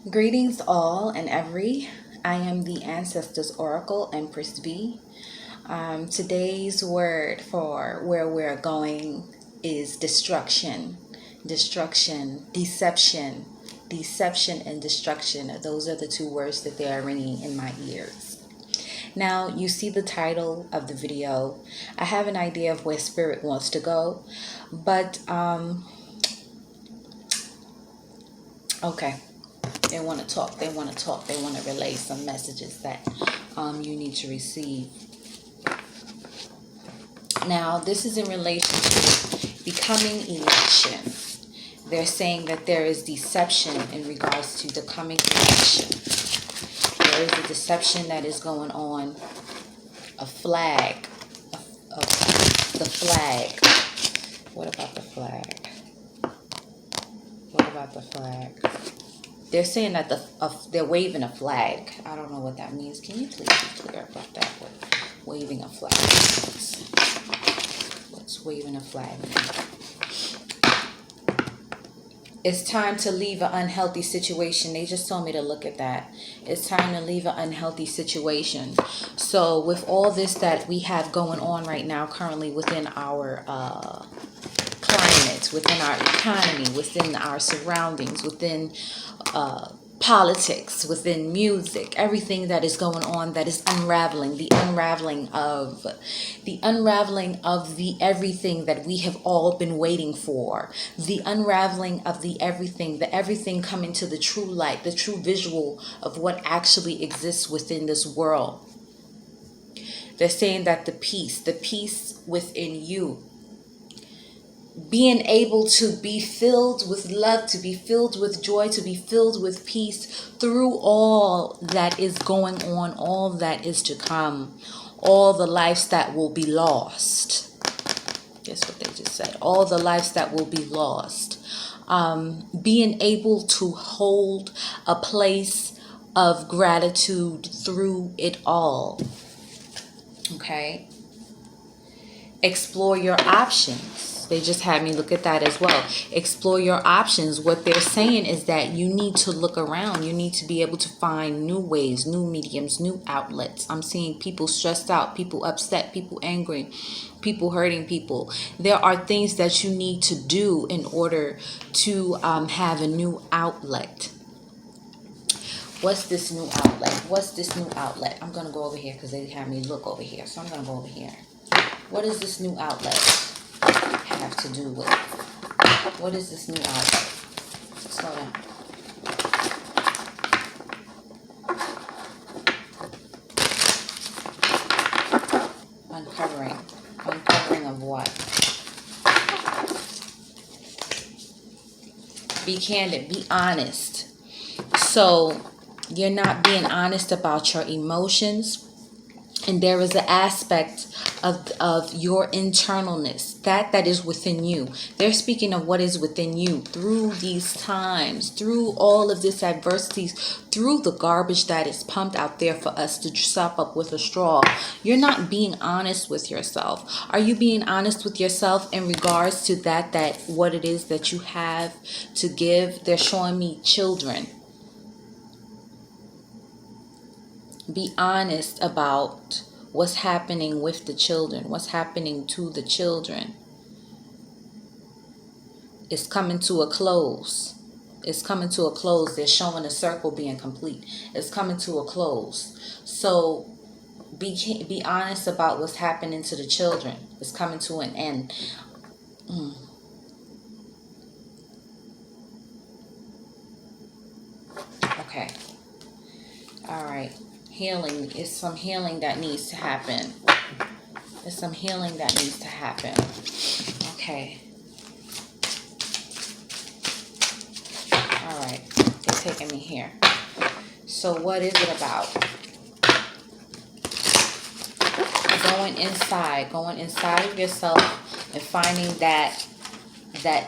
Greetings, all and every. I am the Ancestors Oracle, Empress B. Today's word for where we're going is destruction. Destruction, deception, and destruction. Those are the two words that they are ringing in my ears. Now, you see the title of the video. I have an idea of where spirit wants to go, but okay. They want to talk. They want to relay some messages that you need to receive. Now, this is in relation to the coming election. They're saying that there is deception in regards to the coming election. There is a deception that is going on. A flag. The flag. What about the flag? What about the flag? They're saying that they're waving a flag. I don't know what that means. Can you please be clear about that? Waving a flag. What's waving a flag mean? It's time to leave an unhealthy situation. They just told me to look at that. It's time to leave an unhealthy situation. So with all this that we have going on right now currently within our climate, within our economy, within our surroundings, within politics, within music, everything that is going on that is unraveling, the unraveling of the everything that we have all been waiting for, the unraveling of the everything coming to the true light, the true visual of what actually exists within this world. They're saying that the peace within you, being able to be filled with love, to be filled with joy, to be filled with peace through all that is going on, all that is to come, all the lives that will be lost. Guess what they just said? All the lives that will be lost. Being able to hold a place of gratitude through it all. Okay? Explore your options. They just had me look at that as well. Explore your options. What they're saying is that you need to look around. You need to be able to find new ways, new mediums, new outlets. I'm seeing people stressed out, people upset, people angry, people hurting people. There are things that you need to do in order to have a new outlet. What's this new outlet? What's this new outlet? I'm going to go over here because they have me look over here. So I'm going to go over here. What is this new outlet have to do with? What is this new outlet? Slow down. Uncovering. Uncovering of what? Be candid. Be honest. So you're not being honest about your emotions. And there is an aspect of your internalness, that is within you. They're speaking of what is within you through these times, through all of this adversities, through the garbage that is pumped out there for us to sop up with a straw. You're not being honest with yourself. Are you being honest with yourself in regards to that what it is that you have to give? They're showing me children. Be honest about what's happening with the children, what's happening to the children. It's coming to a close. It's coming to a close. They're showing a circle being complete. It's coming to a close. So be honest about what's happening to the children. It's coming to an end. Okay. All right. Healing. It's some healing that needs to happen. There's some healing that needs to happen. Okay. All right. They're taking me here. So what is it about? Going inside of yourself and finding that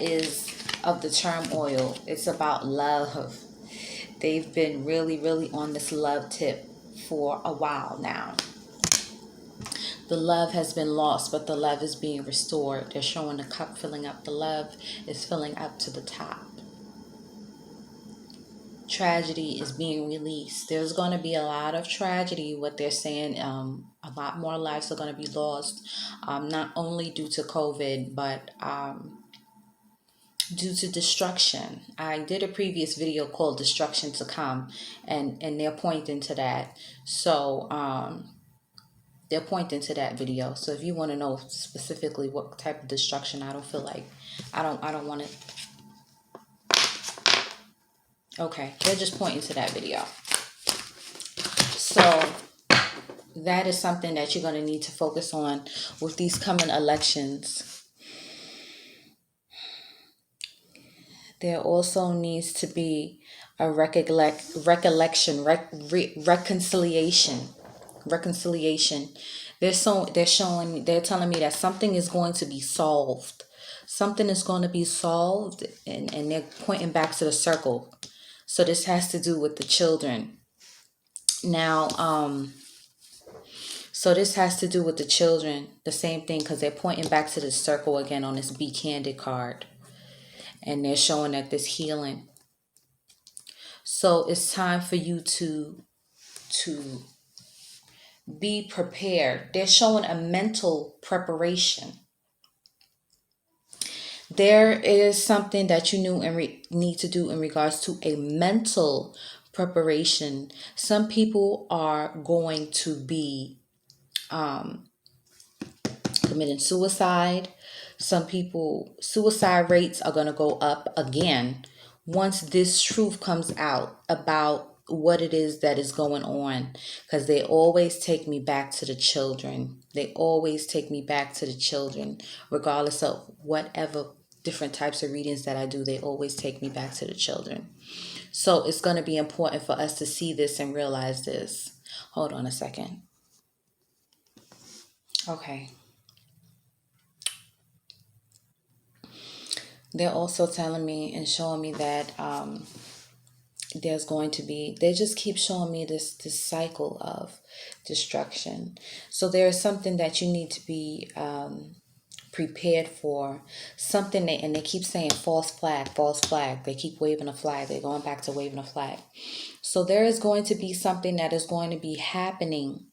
is of the turmoil. It's about love. They've been really, really on this love tip for a while now. The love has been lost, but the love is being restored. They're showing the cup filling up. The love is filling up to the top. tragedy is being released. There's going to be a lot of tragedy, what they're saying. A lot more lives are going to be lost, not only due to COVID, but due to destruction. I did a previous video called Destruction to Come, and they're pointing to that. So, they're pointing to that video. So if you want to know specifically what type of destruction, I don't feel like, I don't want to. Okay, they're just pointing to that video. So that is something that you're going to need to focus on with these coming elections. There also needs to be a reconciliation. They're telling me that something is going to be solved. Something is going to be solved, and they're pointing back to the circle. So this has to do with the children. Now, so this has to do with the children, the same thing, because they're pointing back to the circle again on this Be Candid card. And they're showing that this healing. So it's time for you to be prepared. They're showing a mental preparation. There is something that you need to do in regards to a mental preparation. Some people are going to be committing suicide. Some people, suicide rates are going to go up again once this truth comes out about what it is that is going on, because they always take me back to the children. They always take me back to the children, regardless of whatever different types of readings that I do. They always take me back to the children. So it's going to be important for us to see this and realize this. Hold on a second. Okay. They're also telling me and showing me that there's going to be, they just keep showing me this cycle of destruction. So there is something that you need to be prepared for. Something and they keep saying false flag, false flag. They keep waving a flag. They're going back to waving a flag. So there is going to be something that is going to be happening.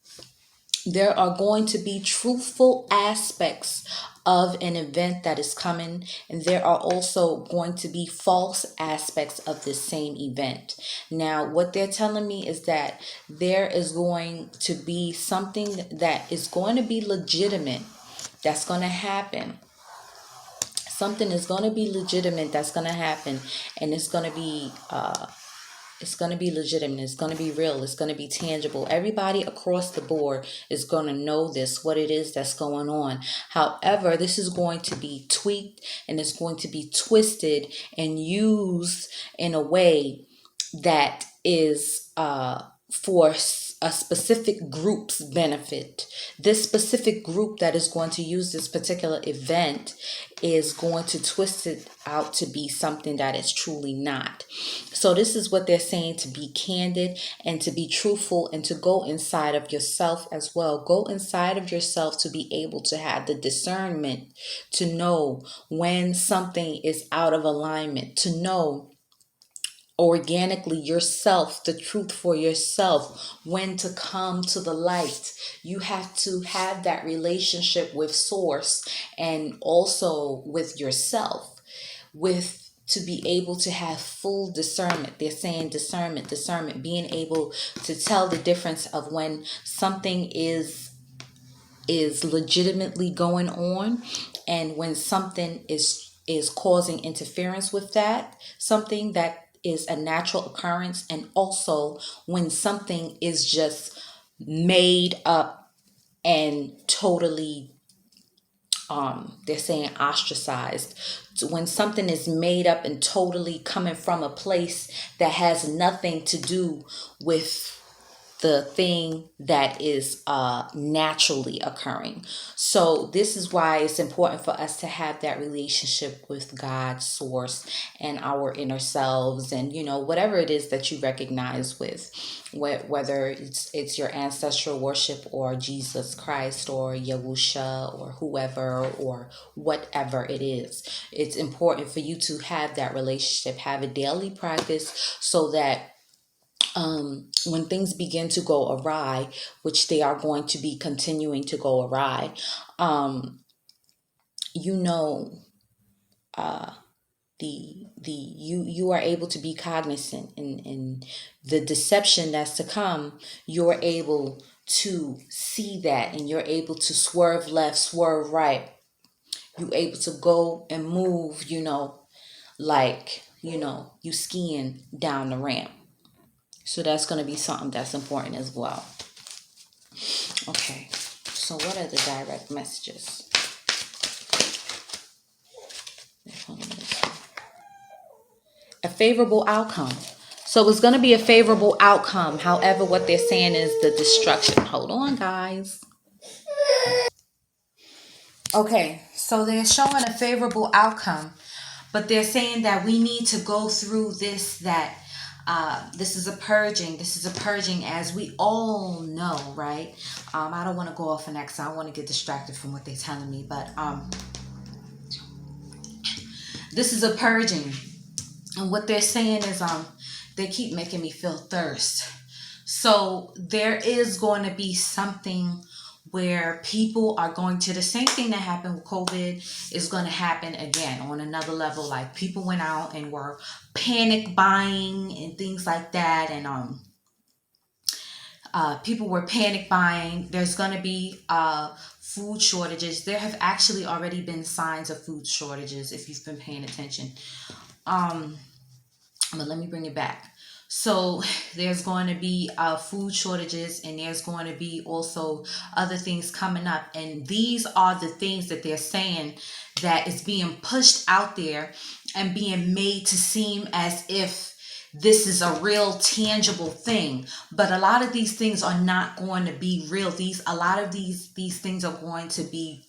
There are going to be truthful aspects of an event that is coming, and there are also going to be false aspects of this same event. Now, what they're telling me is that there is going to be something that is going to be legitimate that's going to happen. Something is going to be legitimate that's going to happen, and it's going to be legitimate. It's going to be real. It's going to be tangible. Everybody across the board is going to know this, what it is that's going on. However, this is going to be tweaked and it's going to be twisted and used in a way that is for a specific group's benefit. This specific group that is going to use this particular event is going to twist it out to be something that is truly not. So this is what they're saying, to be candid and to be truthful and to go inside of yourself as well. Go inside of yourself to be able to have the discernment to know when something is out of alignment, to know organically yourself, the truth for yourself, when to come to the light. You have to have that relationship with source and also with yourself, to be able to have full discernment. They're saying discernment, being able to tell the difference of when something is legitimately going on and when something is causing interference with that, something that is a natural occurrence, and also when something is just made up and totally they're saying ostracized. When something is made up and totally coming from a place that has nothing to do with the thing that is naturally occurring. So this is why it's important for us to have that relationship with God, source, and our inner selves, and whatever it is that you recognize with, whether it's your ancestral worship or Jesus Christ or Yahusha or whoever or whatever it is. It's important for you to have that relationship, have a daily practice, so that when things begin to go awry, which they are going to be continuing to go awry, um, you know, you are able to be cognizant in the deception that's to come. You're able to see that, and you're able to swerve left, swerve right. You're able to go and move, like you skiing down the ramp. So that's going to be something that's important as well. Okay, so what are the direct messages? A favorable outcome. So it's going to be a favorable outcome. However, what they're saying is the destruction. Hold on, guys. Okay, so they're showing a favorable outcome, but they're saying that we need to go through this, that this is a purging. This is a purging, as we all know, right? I don't want to go off on that because I don't want to get distracted from what they're telling me, but this is a purging. And what they're saying is they keep making me feel thirst. So there is going to be something where people are going to, the same thing that happened with COVID is going to happen again on another level. Like, people went out and were panic buying and things like that. And people were panic buying. There's going to be food shortages. There have actually already been signs of food shortages, if you've been paying attention. But let me bring it back. So there's going to be food shortages, and there's going to be also other things coming up. And these are the things that they're saying that is being pushed out there and being made to seem as if this is a real tangible thing. But a lot of these things are not going to be real. A lot of these things are going to be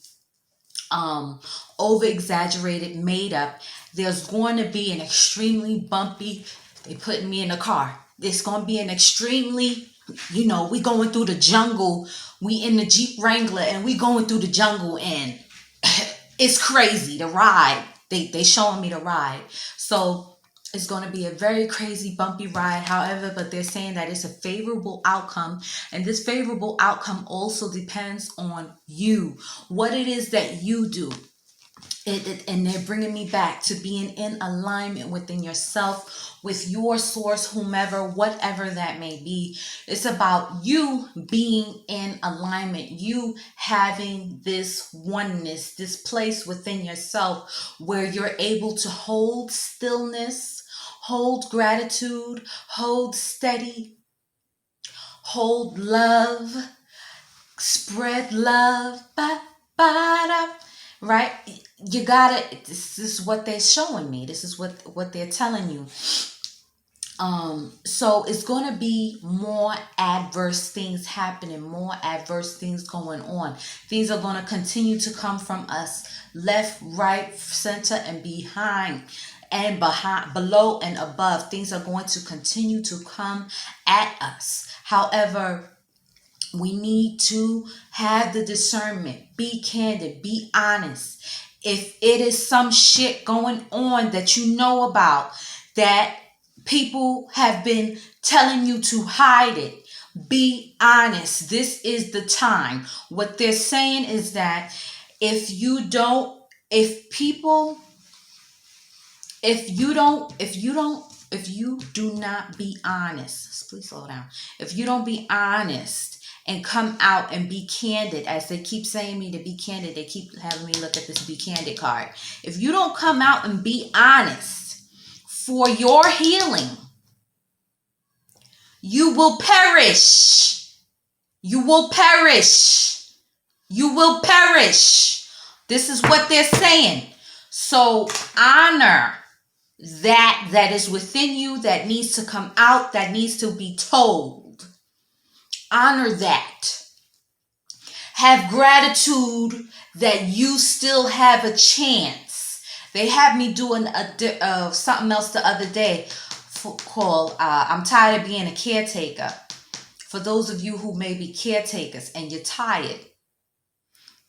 over exaggerated, made up. There's going to be an extremely bumpy, they putting me in a car. It's going to be an extremely, we going through the jungle. We in the Jeep Wrangler and we going through the jungle, and it's crazy, the ride. They showing me the ride. So it's going to be a very crazy, bumpy ride. However, but they're saying that it's a favorable outcome. And this favorable outcome also depends on you, what it is that you do. And they're bringing me back to being in alignment within yourself, with your source, whomever, whatever that may be. It's about you being in alignment, you having this oneness, this place within yourself where you're able to hold stillness, hold gratitude, hold steady, hold love, spread love, right? You gotta, this is what they're showing me. This is what they're telling you. So it's going to be more adverse things happening, more adverse things going on. Things are going to continue to come from us, left, right, center, and behind. And below and above. Things are going to continue to come at us. However, we need to have the discernment, be candid, be honest. If it is some shit going on that you know about, that people have been telling you to hide it, be honest. This is the time. What they're saying is that if you do not be honest, please slow down. If you don't be honest and come out and be candid, as they keep saying me to be candid, they keep having me look at this be candid card. If you don't come out and be honest for your healing, you will perish. You will perish. You will perish. This is what they're saying. So honor that is within you, that needs to come out, that needs to be told. Honor that. Have gratitude that you still have a chance. They had me doing something else the other day called I'm tired of being a caretaker. For those of you who may be caretakers and you're tired,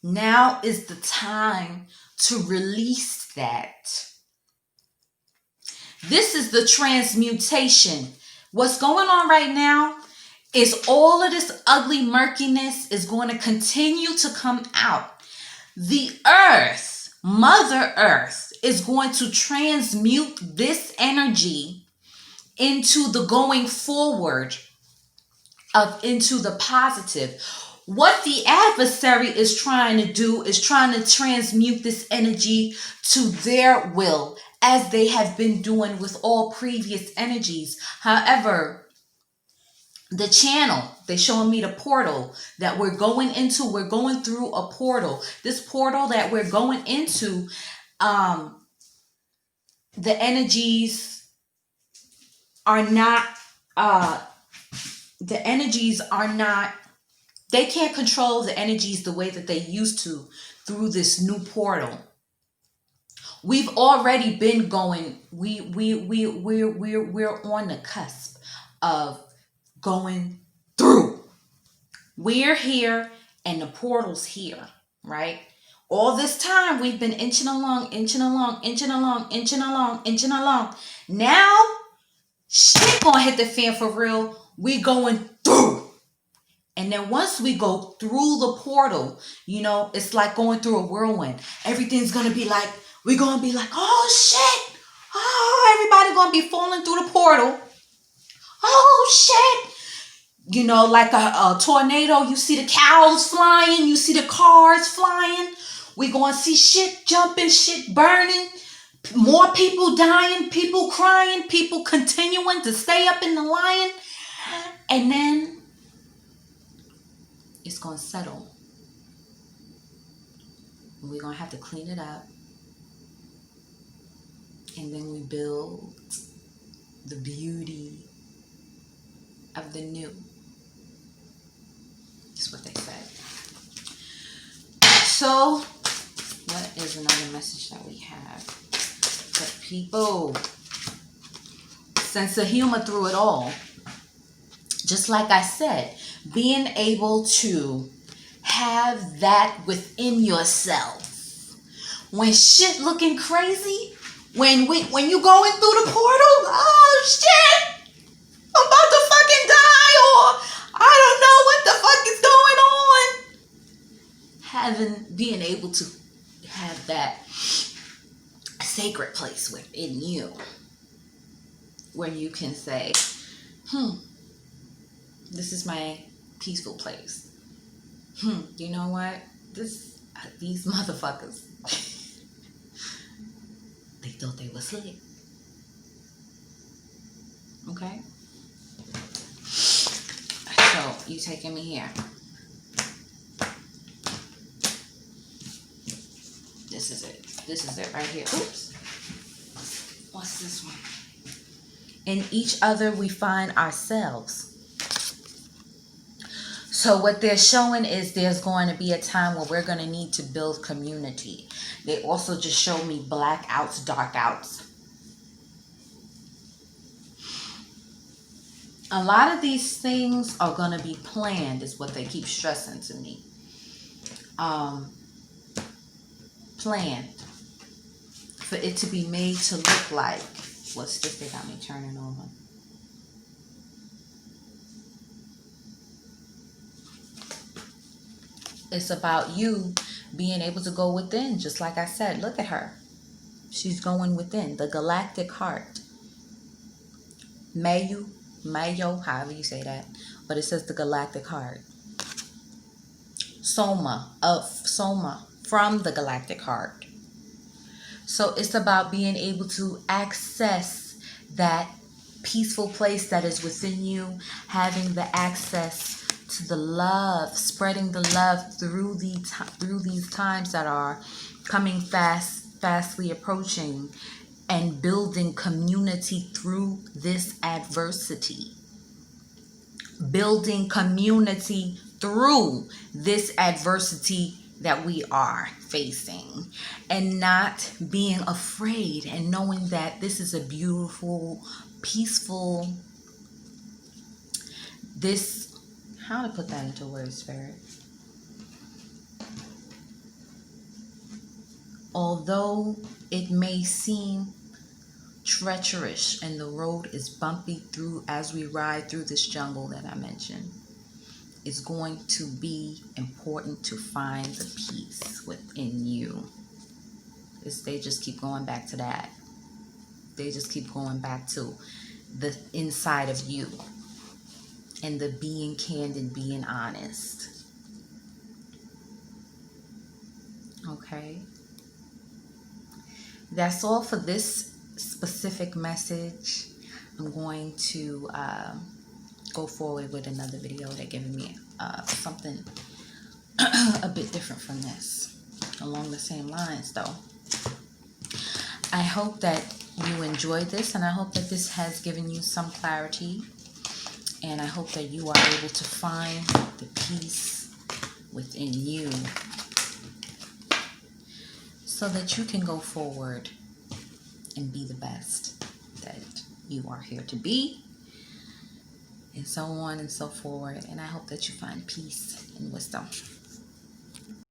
now is the time to release that. This is the transmutation. What's going on right now is all of this ugly murkiness is going to continue to come out. The earth, Mother Earth, is going to transmute this energy into the going forward into the positive. What the adversary is trying to do is trying to transmute this energy to their will, as they have been doing with all previous energies. However, the channel, they're showing me the portal that we're going into. We're going through a portal. This portal that we're going into, the energies are not, they can't control the energies the way that they used to through this new portal. We've already been going, we're on the cusp of going through. We're here and the portal's here, right? All this time we've been inching along. Now, shit gonna hit the fan for real. We going through. And then once we go through the portal, it's like going through a whirlwind. Everything's gonna be like, we're gonna be like, oh shit. Oh, everybody gonna be falling through the portal. Oh shit. Like a tornado, you see the cows flying, you see the cars flying. We're gonna see shit jumping, shit burning, more people dying, people crying, people continuing to stay up in the line. And then it's going to settle. We're going to have to clean it up. And then we build the beauty of the new. That's what they said. So, what is another message that we have? The people. Sense of humor through it all. Just like I said, being able to have that within yourself. When shit looking crazy, when you going through the portal, oh shit, I'm about to fucking die, or I don't know what the fuck is going on. Being able to have that sacred place within you, where you can say, this is my peaceful place. You know what? These motherfuckers, they thought they was slick. Okay? So, you taking me here. This is it. This is it right here. Oops. What's this one? In each other we find ourselves. So what they're showing is there's going to be a time where we're going to need to build community. They also just show me blackouts, darkouts. A lot of these things are going to be planned, is what they keep stressing to me. Planned. For it to be made to look like. What's this they got me turning over? It's about you being able to go within, just like I said. Look at her. She's going within. The galactic heart. Mayo, however you say that. But it says the galactic heart. Soma, from the galactic heart. So it's about being able to access that peaceful place that is within you, having the access to the love, spreading the love through these times that are coming fastly approaching, and building community through this adversity. building community through this adversity that we are facing, and not being afraid, and knowing that this is a beautiful, peaceful, this, how to put that into words, Spirit? Although it may seem treacherous and the road is bumpy through as we ride through this jungle that I mentioned, it's going to be important to find the peace within you. They just keep going back to that. They just keep going back to the inside of you, and the being candid, being honest. Okay? That's all for this specific message. I'm going to go forward with another video that giving me something a bit different from this, along the same lines though. I hope that you enjoyed this, and I hope that this has given you some clarity, and I hope that you are able to find the peace within you so that you can go forward and be the best that you are here to be, and so on and so forward. And I hope that you find peace and wisdom.